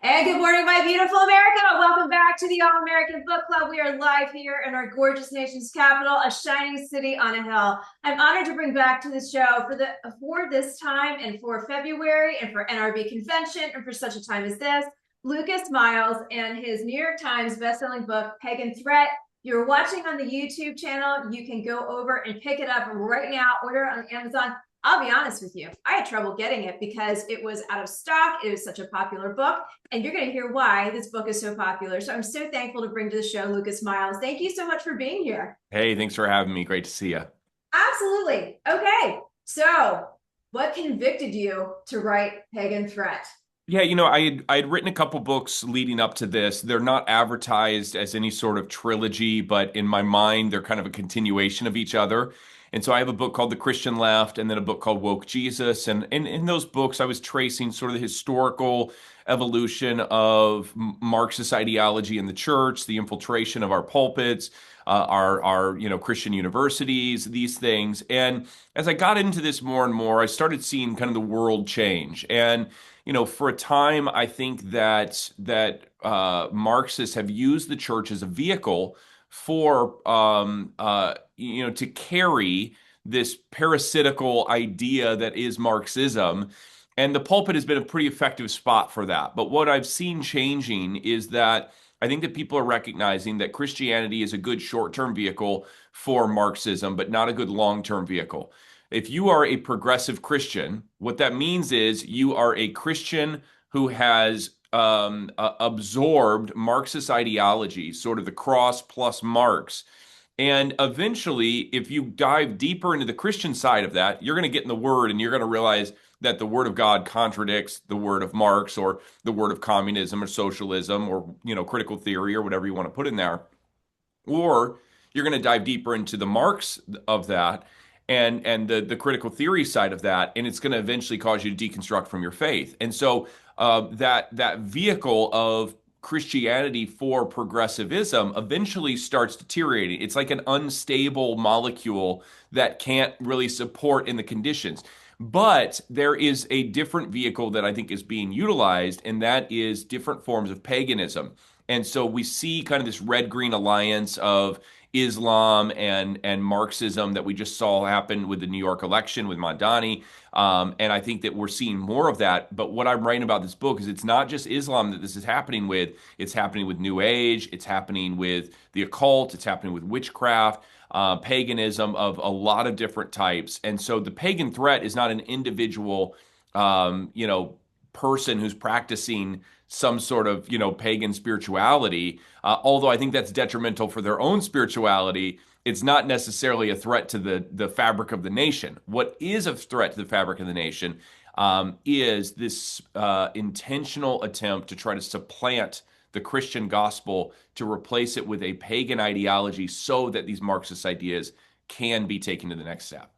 And good morning, my beautiful America. Welcome back to the All American Book Club. We are live here in our gorgeous nation's capital, a shining city on a hill. I'm honored to bring back to the show for this time and for February and for NRB convention and for such a time as this, Lucas Miles and his New York Times bestselling book, Pagan Threat. If you're watching on the YouTube channel, you can go over and pick it up right now, order it on Amazon. I'll be honest with you, I had trouble getting it because it was out of stock. It was such a popular book, and you're going to hear why this book is so popular. So I'm so thankful to bring to the show Lucas Miles. Thank you so much for being here. Hey, thanks for having me. Great to see you. Absolutely. Okay. So, what convicted you to write Pagan Threat? Yeah, I had written a couple books leading up to this. They're not advertised as any sort of trilogy, but in my mind, they're kind of a continuation of each other. And so I have a book called The Christian Left and then a book called Woke Jesus. And in those books, I was tracing sort of the historical evolution of Marxist ideology in the church, the infiltration of our pulpits, our Christian universities, these things. And as I got into this more and more, I started seeing kind of the world change. And for a time, I think that Marxists have used the church as a vehicle for to carry this parasitical idea that is Marxism. And the pulpit has been a pretty effective spot for that. But what I've seen changing is that I think that people are recognizing that Christianity is a good short-term vehicle for Marxism, but not a good long-term vehicle. If you are a progressive Christian, what that means is you are a Christian who has absorbed Marxist ideology, sort of the cross plus Marx. And eventually, if you dive deeper into the Christian side of that, you're going to get in the Word and you're going to realize that the Word of God contradicts the Word of Marx or the Word of communism or socialism or, critical theory or whatever you want to put in there. Or you're going to dive deeper into the Marx of that and the critical theory side of that, and it's going to eventually cause you to deconstruct from your faith. And so that vehicle of Christianity for progressivism eventually starts deteriorating. It's like an unstable molecule that can't really support in the conditions. But there is a different vehicle that I think is being utilized, and that is different forms of paganism. And so we see kind of this red-green alliance of Islam and Marxism that we just saw happen with the New York election with Mondani. And I think that we're seeing more of that. But what I'm writing about this book is it's not just Islam that this is happening with. It's happening with New Age. It's happening with the occult. It's happening with witchcraft, paganism of a lot of different types. And so the pagan threat is not an individual, person who's practicing some sort of pagan spirituality. Although I think that's detrimental for their own spirituality, it's not necessarily a threat to the fabric of the nation. What is a threat to the fabric of the nation is this intentional attempt to try to supplant the Christian gospel to replace it with a pagan ideology so that these Marxist ideas can be taken to the next step.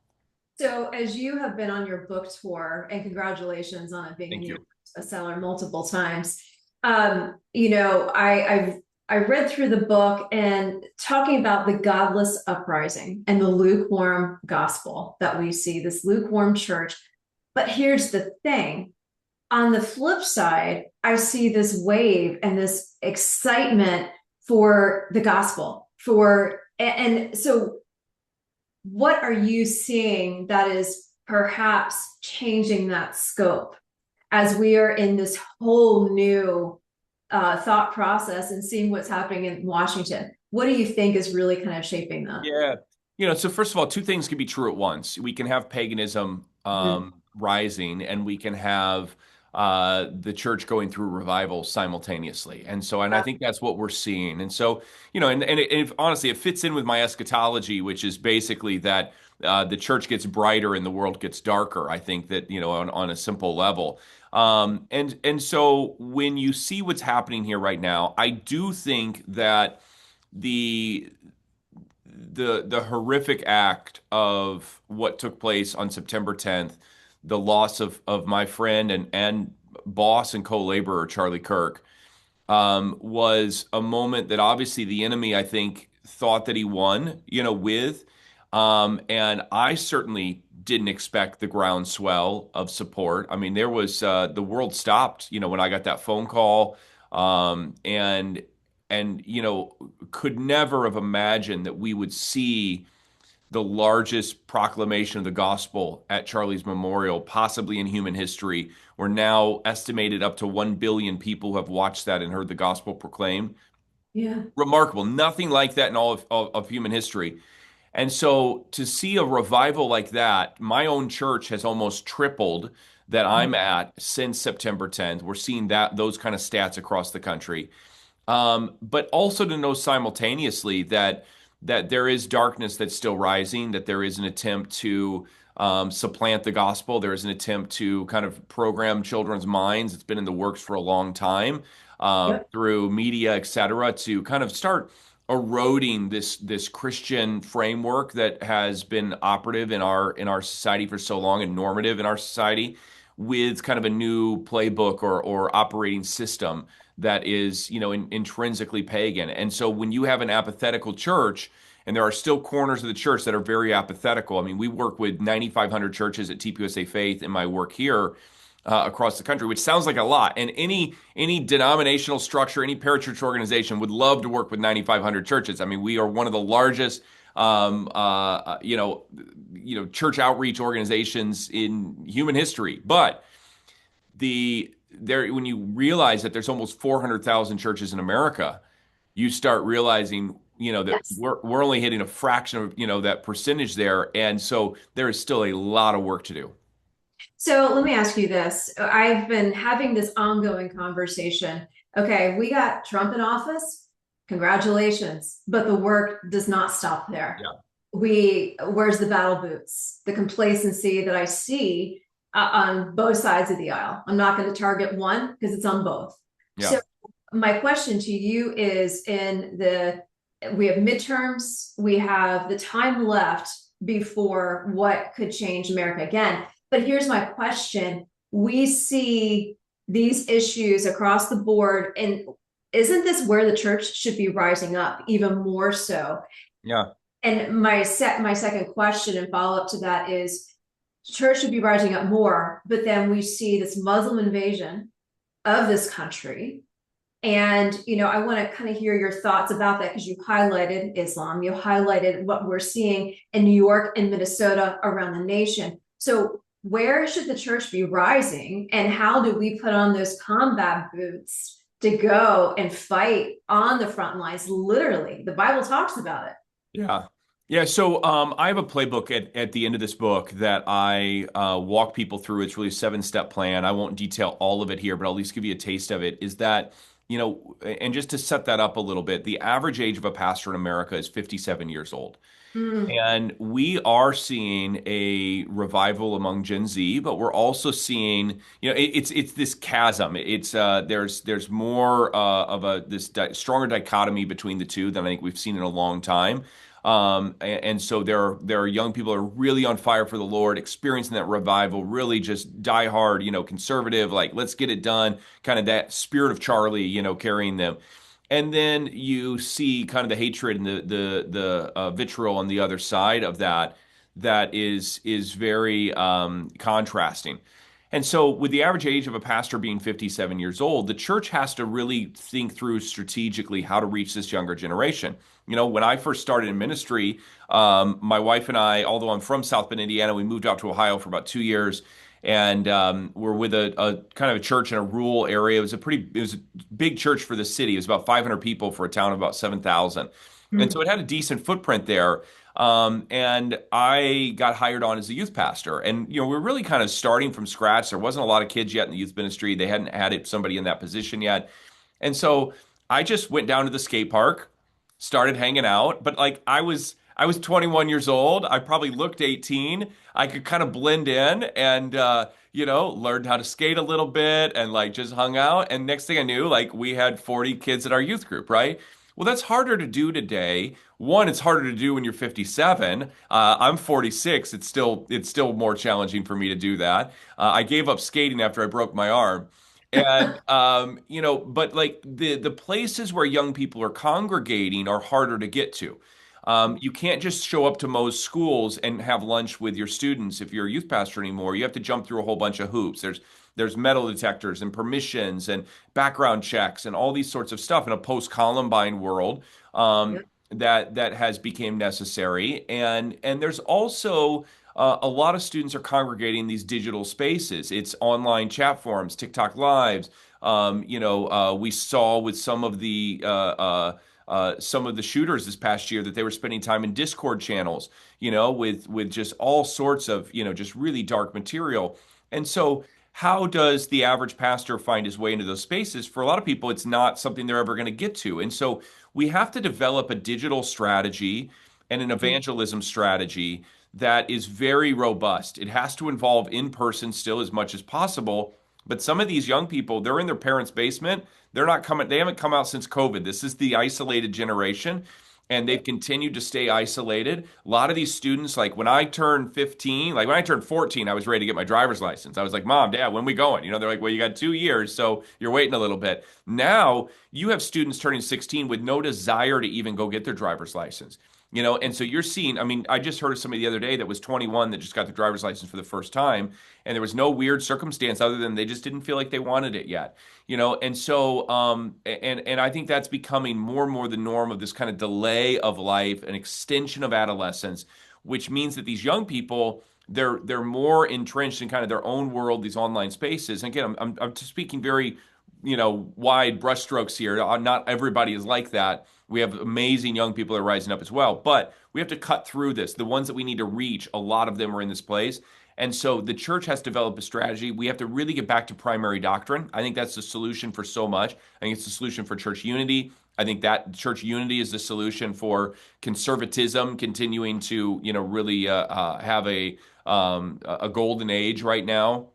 So, as you have been on your book tour, and congratulations on it being a Thank New you. York bestseller multiple times. I read through the book and talking about the godless uprising and the lukewarm gospel that we see, this lukewarm church. But here's the thing. On the flip side, I see this wave and this excitement for the gospel and so what are you seeing that is perhaps changing that scope as we are in this whole new thought process and seeing what's happening in Washington? What do you think is really kind of shaping that? Yeah. So first of all, two things can be true at once. We can have paganism Mhm. rising, and we can have the church going through revival simultaneously. And I think that's what we're seeing. And so, honestly, it fits in with my eschatology, which is basically that the church gets brighter and the world gets darker. I think that, on a simple level. And so when you see what's happening here right now, I do think that the the horrific act of what took place on September 10th, the loss of my friend and boss and co-laborer Charlie Kirk, was a moment that obviously the enemy, I think, thought that he won, with. And I certainly didn't expect the groundswell of support. I mean, there was the world stopped, when I got that phone call, and could never have imagined that we would see the largest proclamation of the gospel at Charlie's memorial, possibly in human history. We're now estimated up to 1 billion people who have watched that and heard the gospel proclaimed. Yeah. Remarkable. Nothing like that in all of human history. And so to see a revival like that, my own church has almost tripled that I'm at since September 10th. We're seeing those kind of stats across the country. But also to know simultaneously that there is darkness that's still rising, that there is an attempt to supplant the gospel. There is an attempt to kind of program children's minds. It's been in the works for a long time Yep. through media, et cetera, to kind of start eroding this Christian framework that has been operative in our society for so long and normative in our society with kind of a new playbook or operating system that is, intrinsically pagan. And so when you have an apathetical church, and there are still corners of the church that are very apathetical. I mean, we work with 9,500 churches at TPUSA Faith in my work here across the country, which sounds like a lot. And any denominational structure, any parachurch organization would love to work with 9,500 churches. I mean, we are one of the largest church outreach organizations in human history. But when you realize that there's almost 400,000 churches in America, you start realizing, that Yes. we're only hitting a fraction of, that percentage there. And so there is still a lot of work to do. So let me ask you this. I've been having this ongoing conversation. Okay, we got Trump in office. Congratulations. But the work does not stop there. Yeah. Where's the battle boots? The complacency that I see on both sides of the aisle. I'm not going to target one because it's on both. Yeah. So my question to you is we have midterms, we have the time left before what could change America again. But here's my question. We see these issues across the board, and isn't this where the church should be rising up even more so? Yeah. And my second question and follow up to that is church should be rising up more, but then we see this Muslim invasion of this country. And, I want to kind of hear your thoughts about that because you highlighted Islam, you highlighted what we're seeing in New York and Minnesota around the nation. So where should the church be rising, and how do we put on those combat boots to go and fight on the front lines? Literally, the Bible talks about it. Yeah. Yeah. So I have a playbook at the end of this book that I walk people through. It's really a 7-step plan. I won't detail all of it here, but I'll at least give you a taste of it. Is that, and just to set that up a little bit, the average age of a pastor in America is 57 years old. Mm, And we are seeing a revival among Gen Z, but we're also seeing, it's this chasm. It's there's more of stronger dichotomy between the two than I think we've seen in a long time. And so there are young people that are really on fire for the Lord, experiencing that revival, really just die hard, conservative, like let's get it done, kind of that spirit of Charlie, carrying them. And then you see kind of the hatred and the vitriol on the other side of that is very contrasting. And so with the average age of a pastor being 57 years old, the church has to really think through strategically how to reach this younger generation. When I first started in ministry, my wife and I, although I'm from South Bend, Indiana, we moved out to Ohio for about 2 years. And we're with a kind of a church in a rural area. It was a big church for the city. It was about 500 people for a town of about 7,000. And so mm, it had a decent footprint there. And I got hired on as a youth pastor. And, we were really kind of starting from scratch. There wasn't a lot of kids yet in the youth ministry. They hadn't had somebody in that position yet. And so I just went down to the skate park, started hanging out. But like I was 21 years old. I probably looked 18. I could kind of blend in and learned how to skate a little bit and like just hung out. And next thing I knew, like we had 40 kids in our youth group, right? Well, that's harder to do today. One, it's harder to do when you're 57. I'm 46. It's still more challenging for me to do that. I gave up skating after I broke my arm. And but like the places where young people are congregating are harder to get to. You can't just show up to most schools and have lunch with your students if you're a youth pastor anymore. You have to jump through a whole bunch of hoops. There's metal detectors and permissions and background checks and all these sorts of stuff in a post-Columbine world, that has become necessary. And there's also a lot of students are congregating in these digital spaces. It's online chat forums, TikTok lives. We saw with some of the shooters this past year that they were spending time in Discord channels, with just all sorts of, just really dark material. And so, how does the average pastor find his way into those spaces? For a lot of people, it's not something they're ever going to get to. And so, we have to develop a digital strategy and an evangelism strategy that is very robust. It has to involve in person still as much as possible. But some of these young people, they're in their parents' basement. They're not coming, they haven't come out since COVID. This is the isolated generation, and they've continued to stay isolated. A lot of these students, like when I turned 15, like when I turned 14, I was ready to get my driver's license. I was like, Mom, Dad, when we going? They're like, well, you got 2 years, so you're waiting a little bit. Now you have students turning 16 with no desire to even go get their driver's license. And so you're seeing, I mean, I just heard of somebody the other day that was 21 that just got their driver's license for the first time, and there was no weird circumstance other than they just didn't feel like they wanted it yet. And so, and I think that's becoming more and more the norm of this kind of delay of life, an extension of adolescence, which means that these young people, they're more entrenched in kind of their own world, these online spaces. And again, I'm just speaking very, wide brushstrokes here. Not everybody is like that. We have amazing young people that are rising up as well, but we have to cut through this. The ones that we need to reach, a lot of them are in this place. And so the church has developed a strategy. We have to really get back to primary doctrine. I think that's the solution for so much. I think it's the solution for church unity. I think that church unity is the solution for conservatism continuing to, really have a golden age right now,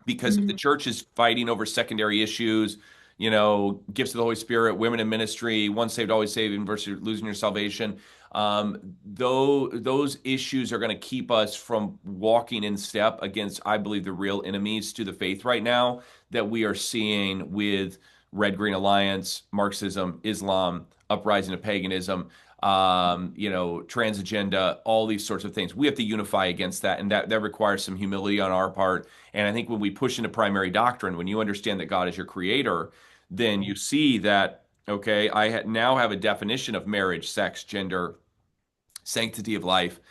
because if the Mhm. church is fighting over secondary issues, gifts of the Holy Spirit, women in ministry, once saved, always saved, versus losing your salvation, though those issues are going to keep us from walking in step against, I believe, the real enemies to the faith right now that we are seeing with Red Green Alliance, Marxism, Islam, uprising of paganism, trans agenda, all these sorts of things. We have to unify against that, and that requires some humility on our part. And I think when we push into primary doctrine, when you understand that God is your creator, then you see that, okay, now have a definition of marriage, sex, gender, sanctity of life,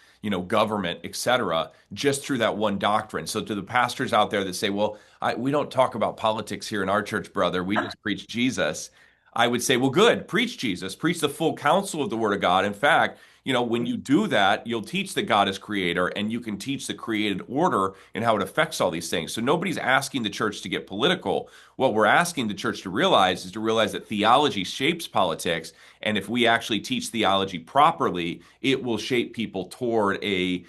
government, etc., just through that one doctrine. So to the pastors out there that say, well, we don't talk about politics here in our church, brother, we just preach Jesus. I would say, well, good, preach Jesus, preach the full counsel of the Word of God. In fact, when you do that, you'll teach that God is creator, and you can teach the created order and how it affects all these things. So nobody's asking the church to get political. What we're asking the church to realize is that theology shapes politics. And if we actually teach theology properly, it will shape people toward a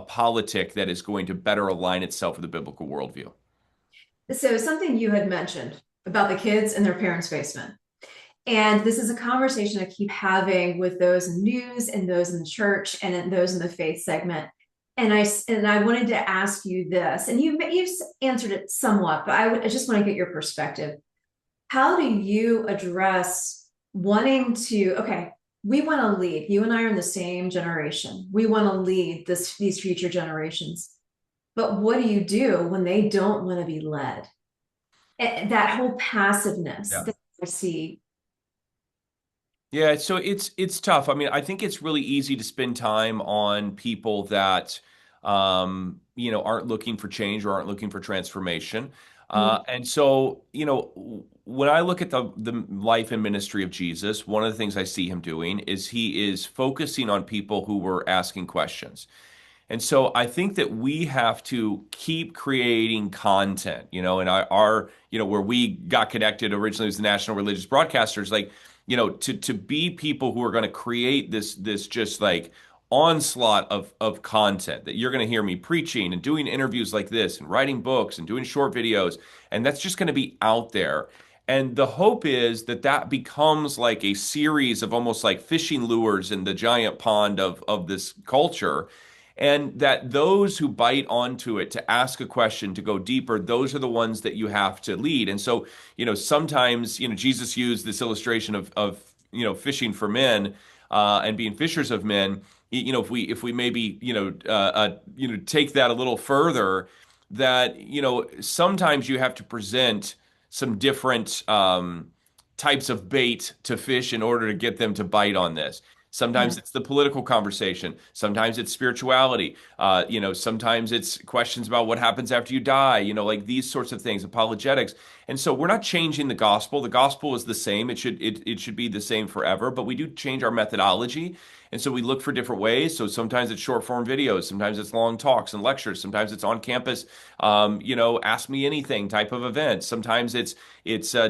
politic that is going to better align itself with the biblical worldview. So something you had mentioned about the kids in their parents' basement. And this is a conversation I keep having with those in news and those in the church and those in the faith segment. And I wanted to ask you this, and you've answered it somewhat, but I just want to get your perspective. How do you address wanting to, okay, we want to lead. You and I are in the same generation. We want to lead these future generations. But what do you do when they don't want to be led? That whole passiveness Yeah. that I see. Yeah, so it's tough. I mean, I think it's really easy to spend time on people that aren't looking for change or aren't looking for transformation. And so, when I look at the life and ministry of Jesus, one of the things I see him doing is he is focusing on people who were asking questions. And so I think that we have to keep creating content, and where we got connected originally was the National Religious Broadcasters, like, to be people who are going to create this just like onslaught of content that you're going to hear me preaching and doing interviews like this and writing books and doing short videos. And that's just going to be out there. And the hope is that becomes like a series of almost like fishing lures in the giant pond of this culture. And that those who bite onto it to ask a question, to go deeper, those are the ones that you have to lead. And so, sometimes, Jesus used this illustration of fishing for men. and being fishers of men. If we maybe take that a little further, that sometimes you have to present some different types of bait to fish in order to get them to bite on this. Sometimes Yeah. it's the political conversation. Sometimes it's spirituality. Sometimes it's questions about what happens after you die, like these sorts of things, apologetics. And so we're not changing the gospel. The gospel is the same. It should be the same forever, but we do change our methodology. And so we look for different ways. So sometimes it's short form videos, sometimes it's long talks and lectures, sometimes it's on campus, ask me anything type of events. Sometimes it's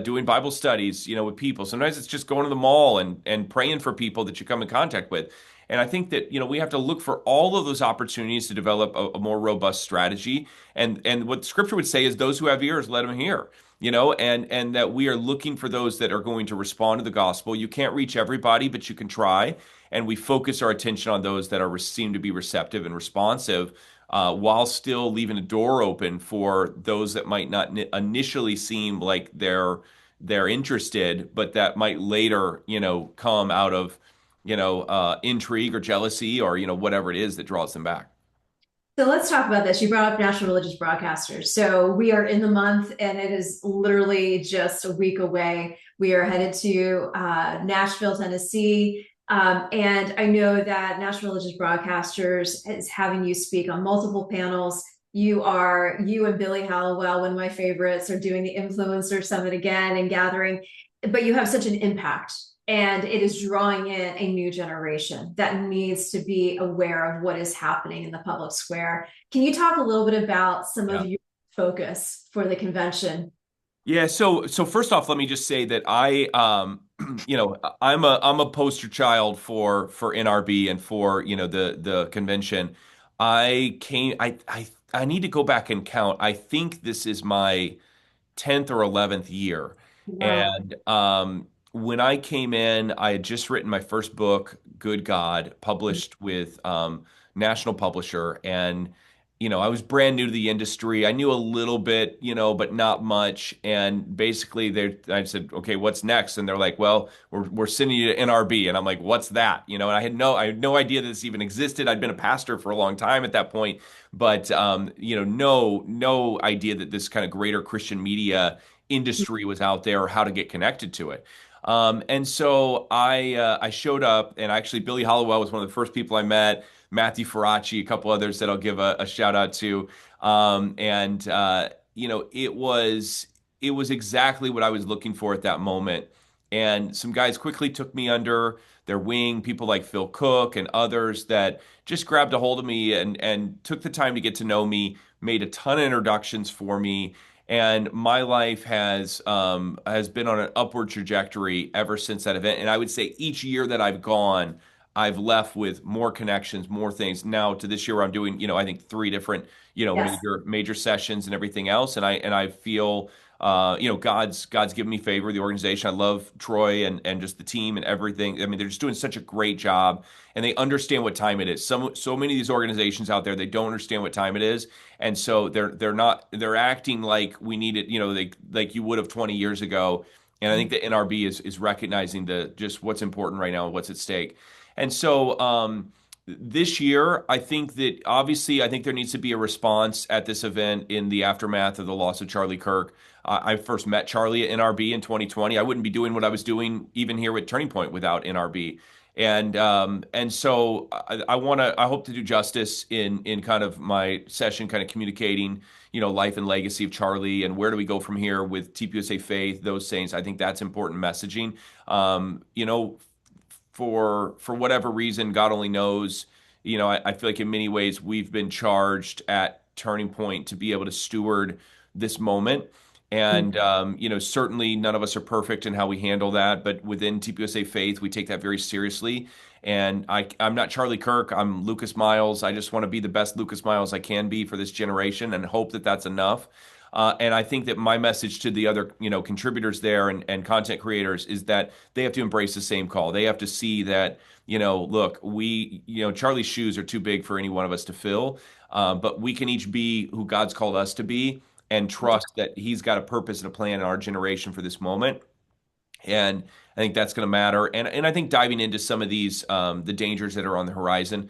doing Bible studies, with people. Sometimes it's just going to the mall and praying for people that you come in contact with. And I think that, we have to look for all of those opportunities to develop a more robust strategy. And what scripture would say is those who have ears, let them hear. And that we are looking for those that are going to respond to the gospel. You can't reach everybody, but you can try. And we focus our attention on those that seem to be receptive and responsive, while still leaving a door open for those that might not initially seem like they're interested, but that might later, come out of, intrigue or jealousy or, whatever it is that draws them back. So let's talk about this. You brought up national religious broadcasters. So we are in the month, and it is literally just a week away. We are headed to Nashville, Tennessee. And I know that National Religious Broadcasters is having you speak on multiple panels. You and Billy Hallowell, one of my favorites, are doing the Influencer Summit again and gathering, but you have such an impact, and it is drawing in a new generation that needs to be aware of what is happening in the public square. Can you talk a little bit about some of Yeah. your focus for the convention? Yeah, so first off, let me just say that I'm a poster child for NRB and for the convention. I need to go back and count. I think this is my 10th or 11th year. Wow. And when I came in, I had just written my first book, Good God, published with national publisher. And, I was brand new to the industry. I knew a little bit, but not much. And basically, I said, okay, what's next? And they're like, well, we're sending you to NRB. And I'm like, what's that? And I had no idea this even existed. I'd been a pastor for a long time at that point, but no idea that this kind of greater Christian media industry was out there or how to get connected to it. And so I showed up, and actually Billy Hollowell was one of the first people I met. Matthew Faraci, a couple others that I'll give a shout out to. And it was exactly what I was looking for at that moment. And some guys quickly took me under their wing, people like Phil Cook and others that just grabbed a hold of me and took the time to get to know me, made a ton of introductions for me, and my life has been on an upward trajectory ever since that event. And I would say each year that I've gone, I've left with more connections, more things. Now to this year, I'm doing, I think three different, Yes. major sessions and everything else. And I feel, God's given me favor. The organization, I love Troy and just the team and everything. I mean, they're just doing such a great job, and they understand what time it is. So many of these organizations out there, they don't understand what time it is, and so they're acting like we need it, like you would have 20 years ago. And I think the NRB is recognizing just what's important right now and what's at stake. And so this year, I think that obviously, I think there needs to be a response at this event in the aftermath of the loss of Charlie Kirk. I first met Charlie at NRB in 2020. I wouldn't be doing what I was doing even here with Turning Point without NRB. And so I hope to do justice in kind of my session, kind of communicating, life and legacy of Charlie and where do we go from here with TPUSA Faith, those things. I think that's important messaging. For whatever reason, God only knows. I feel like in many ways we've been charged at Turning Point to be able to steward this moment. And certainly none of us are perfect in how we handle that, but within TPUSA Faith, we take that very seriously. And I'm not Charlie Kirk. I'm Lucas Miles. I just want to be the best Lucas Miles I can be for this generation, and hope that that's enough. And I think that my message to the other, contributors there and content creators is that they have to embrace the same call. They have to see that, look, Charlie's shoes are too big for any one of us to fill, but we can each be who God's called us to be and trust that He's got a purpose and a plan in our generation for this moment. And I think that's going to matter. And I think diving into some of these the dangers that are on the horizon,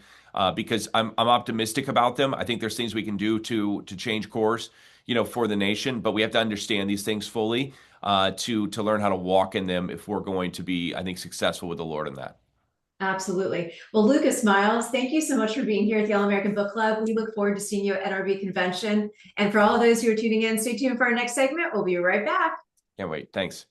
because I'm optimistic about them. I think there's things we can do to change course, for the nation, but we have to understand these things fully to learn how to walk in them if we're going to be, I think, successful with the Lord in that. Absolutely. Well, Lucas Miles, thank you so much for being here at the All American Book Club. We look forward to seeing you at NRB convention. And for all of those who are tuning in, stay tuned for our next segment. We'll be right back. Can't wait. Thanks.